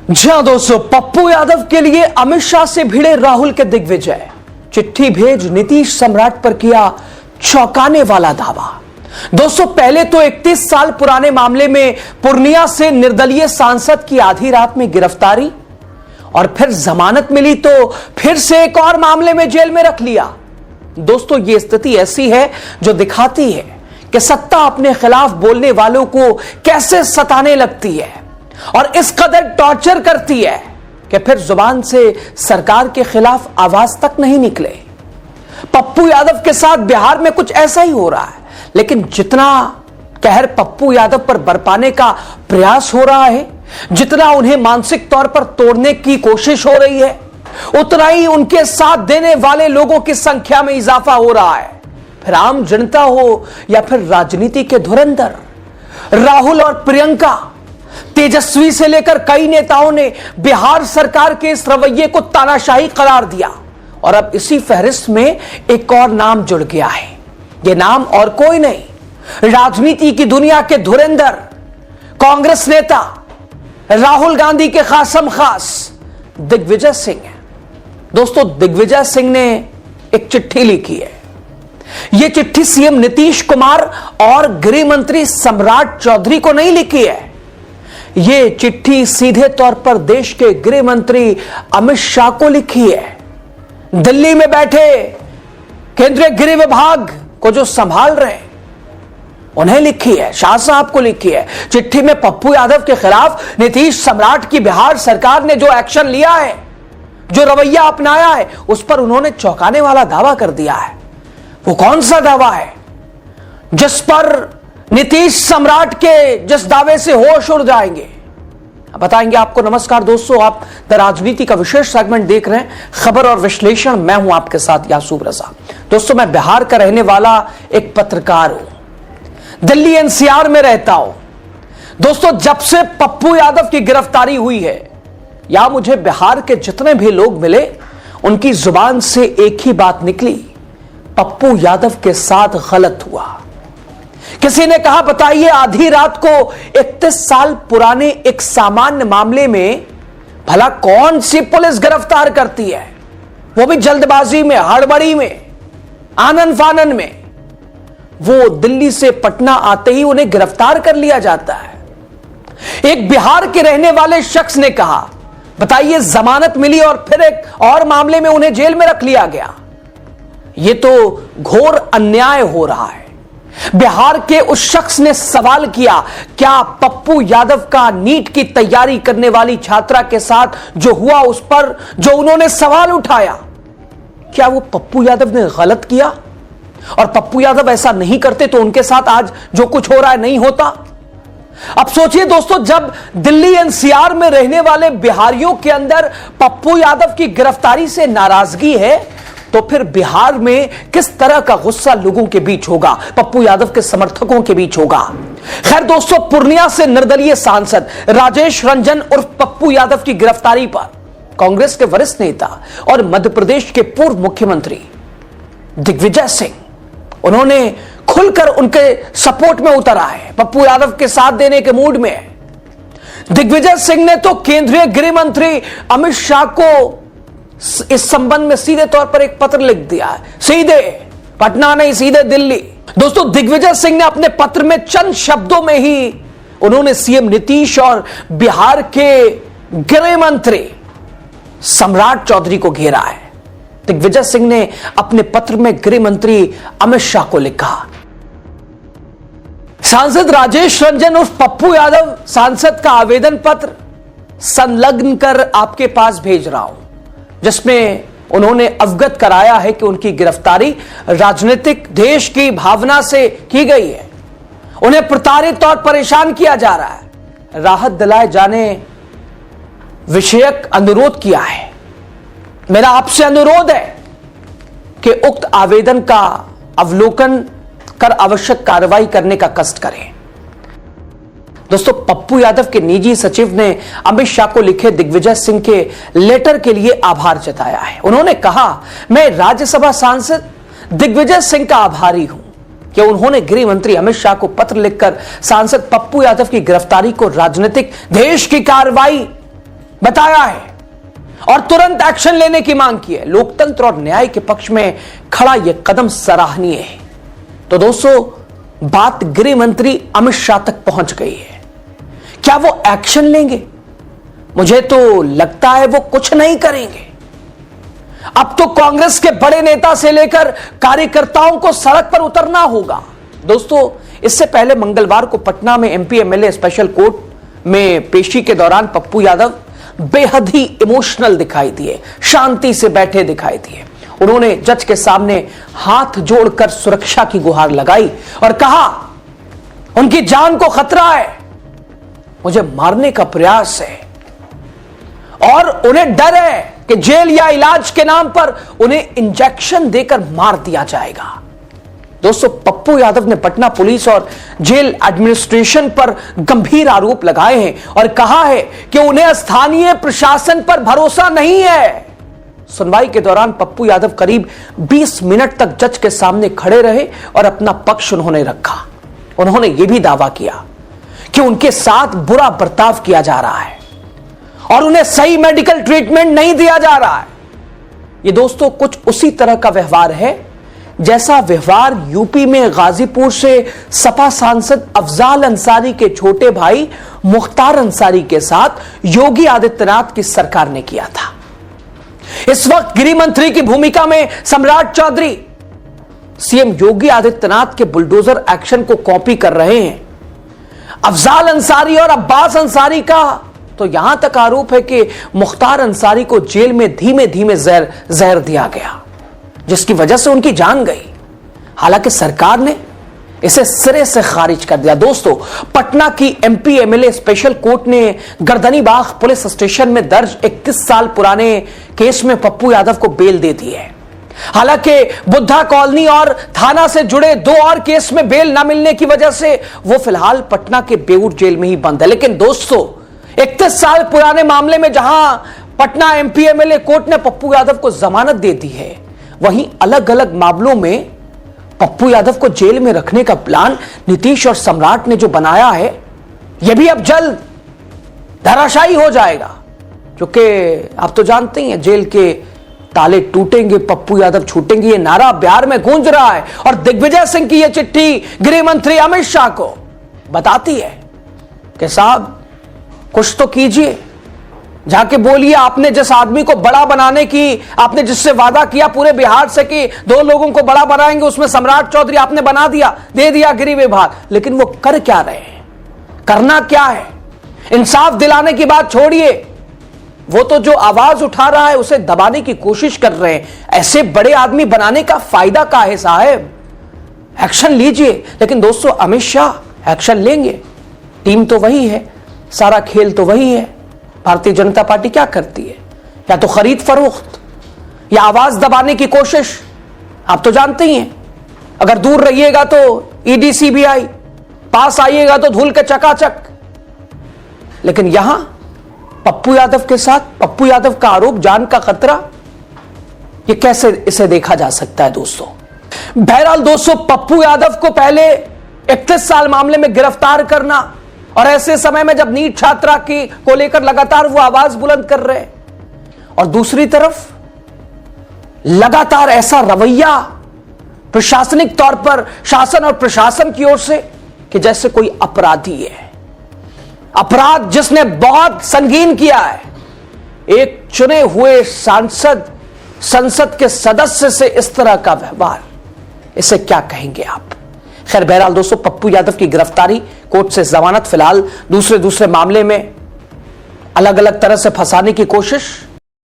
जी हां दोस्तों, पप्पू यादव के लिए अमित शाह से भिड़े राहुल के दिग्विजय। चिट्ठी भेज नीतीश सम्राट पर किया चौंकाने वाला दावा। दोस्तों, पहले तो 31 साल पुराने मामले में पूर्णिया से निर्दलीय सांसद की आधी रात में गिरफ्तारी और फिर जमानत मिली तो फिर से एक और मामले में जेल में रख लिया। दोस्तों, यह स्थिति ऐसी है जो दिखाती है कि सत्ता अपने खिलाफ बोलने वालों को कैसे सताने लगती है और इस कदर टॉर्चर करती है कि फिर जुबान से सरकार के खिलाफ आवाज तक नहीं निकले। पप्पू यादव के साथ बिहार में कुछ ऐसा ही हो रहा है, लेकिन जितना कहर पप्पू यादव पर बरपाने का प्रयास हो रहा है, जितना उन्हें मानसिक तौर पर तोड़ने की कोशिश हो रही है, उतना ही उनके साथ देने वाले लोगों की संख्या में इजाफा हो रहा है। फिर आम जनता हो या फिर राजनीति के धुरंधर, राहुल और प्रियंका, तेजस्वी से लेकर कई नेताओं ने बिहार सरकार के इस रवैये को तानाशाही करार दिया और अब इसी फहरिस्त में एक और नाम जुड़ गया है। यह नाम और कोई नहीं, राजनीति की दुनिया के धुरंधर, कांग्रेस नेता राहुल गांधी के खासम खास दिग्विजय सिंह है। दोस्तों, दिग्विजय सिंह ने एक चिट्ठी लिखी है। यह चिट्ठी सीएम नीतीश कुमार और गृह मंत्री सम्राट चौधरी को नहीं लिखी है। यह चिट्ठी सीधे तौर पर देश के गृह मंत्री अमित शाह को लिखी है। दिल्ली में बैठे केंद्रीय गृह विभाग को जो संभाल रहे हैं, उन्हें लिखी है, शाह साहब को लिखी है। चिट्ठी में पप्पू यादव के खिलाफ नीतीश सम्राट की बिहार सरकार ने जो एक्शन लिया है, जो रवैया अपनाया है, उस पर उन्होंने चौंकाने वाला दावा कर दिया है। वो कौन सा दावा है जिस पर नीतीश सम्राट के जिस दावे से होश उड़ जाएंगे, बताएंगे आपको। नमस्कार दोस्तों, आप द राजनीति का विशेष सेगमेंट देख रहे हैं, खबर और विश्लेषण। मैं हूं आपके साथ यासूब रजा। दोस्तों, मैं बिहार का रहने वाला एक पत्रकार हूं, दिल्ली एनसीआर में रहता हूं। दोस्तों, जब से पप्पू यादव की गिरफ्तारी हुई है, या मुझे बिहार के जितने भी लोग मिले, उनकी जुबान से एक ही बात निकली, पप्पू यादव के साथ गलत हुआ। किसी ने कहा, बताइए, आधी रात को 31 साल पुराने एक सामान्य मामले में भला कौन सी पुलिस गिरफ्तार करती है, वो भी जल्दबाजी में, हड़बड़ी में, आनन फानन में। वो दिल्ली से पटना आते ही उन्हें गिरफ्तार कर लिया जाता है। एक बिहार के रहने वाले शख्स ने कहा, बताइए, जमानत मिली और फिर एक और मामले में उन्हें जेल में रख लिया गया। यह तो घोर अन्याय हो रहा है। बिहार के उस शख्स ने सवाल किया, क्या पप्पू यादव का नीट की तैयारी करने वाली छात्रा के साथ जो हुआ, उस पर जो उन्होंने सवाल उठाया, क्या वो पप्पू यादव ने गलत किया? और पप्पू यादव ऐसा नहीं करते तो उनके साथ आज जो कुछ हो रहा है नहीं होता। अब सोचिए दोस्तों, जब दिल्ली एनसीआर में रहने वाले बिहारियों के अंदर पप्पू यादव की गिरफ्तारी से नाराजगी है, तो फिर बिहार में किस तरह का गुस्सा लोगों के बीच होगा, पप्पू यादव के समर्थकों के बीच होगा। खैर दोस्तों, पूर्णिया से निर्दलीय सांसद राजेश रंजन उर्फ पप्पू यादव की गिरफ्तारी पर कांग्रेस के वरिष्ठ नेता और मध्य प्रदेश के पूर्व मुख्यमंत्री दिग्विजय सिंह, उन्होंने खुलकर उनके सपोर्ट में उतरा है, पप्पू यादव के साथ देने के मूड में है। दिग्विजय सिंह ने तो केंद्रीय गृह मंत्री अमित शाह को इस संबंध में सीधे तौर पर एक पत्र लिख दिया है, सीधे पटना नहीं, सीधे दिल्ली। दोस्तों, दिग्विजय सिंह ने अपने पत्र में चंद शब्दों में ही उन्होंने सीएम नीतीश और बिहार के गृह मंत्री सम्राट चौधरी को घेरा है। दिग्विजय सिंह ने अपने पत्र में गृह मंत्री अमित शाह को लिखा, सांसद राजेश रंजन उर्फ पप्पू यादव सांसद का आवेदन पत्र संलग्न कर आपके पास भेज रहा हूं, जिसमें उन्होंने अवगत कराया है कि उनकी गिरफ्तारी राजनीतिक देश की भावना से की गई है। उन्हें प्रताड़ित और परेशान किया जा रहा है। राहत दिलाए जाने विषयक अनुरोध किया है। मेरा आपसे अनुरोध है कि उक्त आवेदन का अवलोकन कर आवश्यक कार्रवाई करने का कष्ट करें। दोस्तों, पप्पू यादव के निजी सचिव ने अमित शाह को लिखे दिग्विजय सिंह के लेटर के लिए आभार जताया है। उन्होंने कहा, मैं राज्यसभा सांसद दिग्विजय सिंह का आभारी हूं कि उन्होंने गृह मंत्री अमित शाह को पत्र लिखकर सांसद पप्पू यादव की गिरफ्तारी को राजनीतिक देश की कार्रवाई बताया है और तुरंत एक्शन लेने की मांग की है। लोकतंत्र और न्याय के पक्ष में खड़ा यह कदम सराहनीय है। तो दोस्तों, बात गृह मंत्री अमित शाह तक पहुंच गई है। क्या वो एक्शन लेंगे? मुझे तो लगता है वो कुछ नहीं करेंगे। अब तो कांग्रेस के बड़े नेता से लेकर कार्यकर्ताओं को सड़क पर उतरना होगा। दोस्तों, इससे पहले मंगलवार को पटना में एमपी एमएलए स्पेशल कोर्ट में पेशी के दौरान पप्पू यादव बेहद ही इमोशनल दिखाई दिए, शांति से बैठे दिखाई दिए। उन्होंने जज के सामने हाथ जोड़कर सुरक्षा की गुहार लगाई और कहा उनकी जान को खतरा है, मुझे मारने का प्रयास है और उन्हें डर है कि जेल या इलाज के नाम पर उन्हें इंजेक्शन देकर मार दिया जाएगा। दोस्तों, पप्पू यादव ने पटना पुलिस और जेल एडमिनिस्ट्रेशन पर गंभीर आरोप लगाए हैं और कहा है कि उन्हें स्थानीय प्रशासन पर भरोसा नहीं है। सुनवाई के दौरान पप्पू यादव करीब 20 मिनट तक जज के सामने खड़े रहे और अपना पक्ष उन्होंने रखा। उन्होंने यह भी दावा किया कि उनके साथ बुरा बर्ताव किया जा रहा है और उन्हें सही मेडिकल ट्रीटमेंट नहीं दिया जा रहा है। यह दोस्तों कुछ उसी तरह का व्यवहार है जैसा व्यवहार यूपी में गाजीपुर से सपा सांसद अफजाल अंसारी के छोटे भाई मुख्तार अंसारी के साथ योगी आदित्यनाथ की सरकार ने किया था। इस वक्त गृह मंत्री की भूमिका में सम्राट चौधरी सीएम योगी आदित्यनाथ के बुलडोजर एक्शन को कॉपी कर रहे हैं। अफजाल अंसारी और अब्बास अंसारी का तो यहां तक आरोप है कि मुख्तार अंसारी को जेल में धीमे धीमे जहर दिया गया, जिसकी वजह से उनकी जान गई। हालांकि सरकार ने इसे सिरे से खारिज कर दिया। दोस्तों, पटना की एमपी एमएलए स्पेशल कोर्ट ने गर्दनीबाग पुलिस स्टेशन में दर्ज 31 साल पुराने केस में पप्पू यादव को बेल दे दी है। हालांकि बुद्धा कॉलोनी और थाना से जुड़े 2 और केस में बेल न मिलने की वजह से वो फिलहाल पटना के बेऊर जेल में ही बंद है। लेकिन दोस्तों, 31 साल पुराने मामले में जहां पटना एमपी एमएलए कोर्ट ने पप्पू यादव को जमानत दे दी है, वहीं अलग अलग मामलों में पप्पू यादव को जेल में रखने का प्लान नीतीश और सम्राट ने जो बनाया है, यह भी अब जल्द धराशायी हो जाएगा। क्योंकि आप तो जानते ही हैं, जेल के ताले टूटेंगे, पप्पू यादव छूटेंगे, यह नारा बिहार में गूंज रहा है। और दिग्विजय सिंह की यह चिट्ठी गृह मंत्री अमित शाह को बताती है कि साहब कुछ तो कीजिए, जाके बोलिए आपने जिस आदमी को बड़ा बनाने की, आपने जिससे वादा किया पूरे बिहार से कि 2 लोगों को बड़ा बनाएंगे, उसमें सम्राट चौधरी आपने बना दिया, दे दिया गृह विभाग, लेकिन वो कर क्या रहे हैं, करना क्या है? इंसाफ दिलाने की बात छोड़िए, वो तो जो आवाज उठा रहा है उसे दबाने की कोशिश कर रहे हैं। ऐसे बड़े आदमी बनाने का फायदा क्या है साहब? एक्शन लीजिए। लेकिन दोस्तों, अमित शाह एक्शन लेंगे, टीम तो वही है, सारा खेल तो वही है। भारतीय जनता पार्टी क्या करती है? या तो खरीद फरोख्त या आवाज दबाने की कोशिश। आप तो जानते ही हैं, अगर दूर रहिएगा तो ईडी सीबीआई, पास आइएगा तो धूल के चकाचक। लेकिन यहां पप्पू यादव के साथ पप्पू यादव का आरोप, जान का खतरा, ये कैसे इसे देखा जा सकता है दोस्तों? बहरहाल दोस्तों, पप्पू यादव को पहले 31 साल मामले में गिरफ्तार करना और ऐसे समय में जब नीट छात्रा की को लेकर लगातार वो आवाज बुलंद कर रहे हैं, और दूसरी तरफ लगातार ऐसा रवैया प्रशासनिक तौर पर शासन और प्रशासन की ओर से कि जैसे कोई अपराधी है, अपराध जिसने बहुत संगीन किया है। एक चुने हुए सांसद, संसद के सदस्य से इस तरह का व्यवहार, इसे क्या कहेंगे आप? खैर, बहरहाल दोस्तों, पप्पू यादव की गिरफ्तारी, कोर्ट से जमानत, फिलहाल दूसरे मामले में अलग अलग तरह से फंसाने की कोशिश,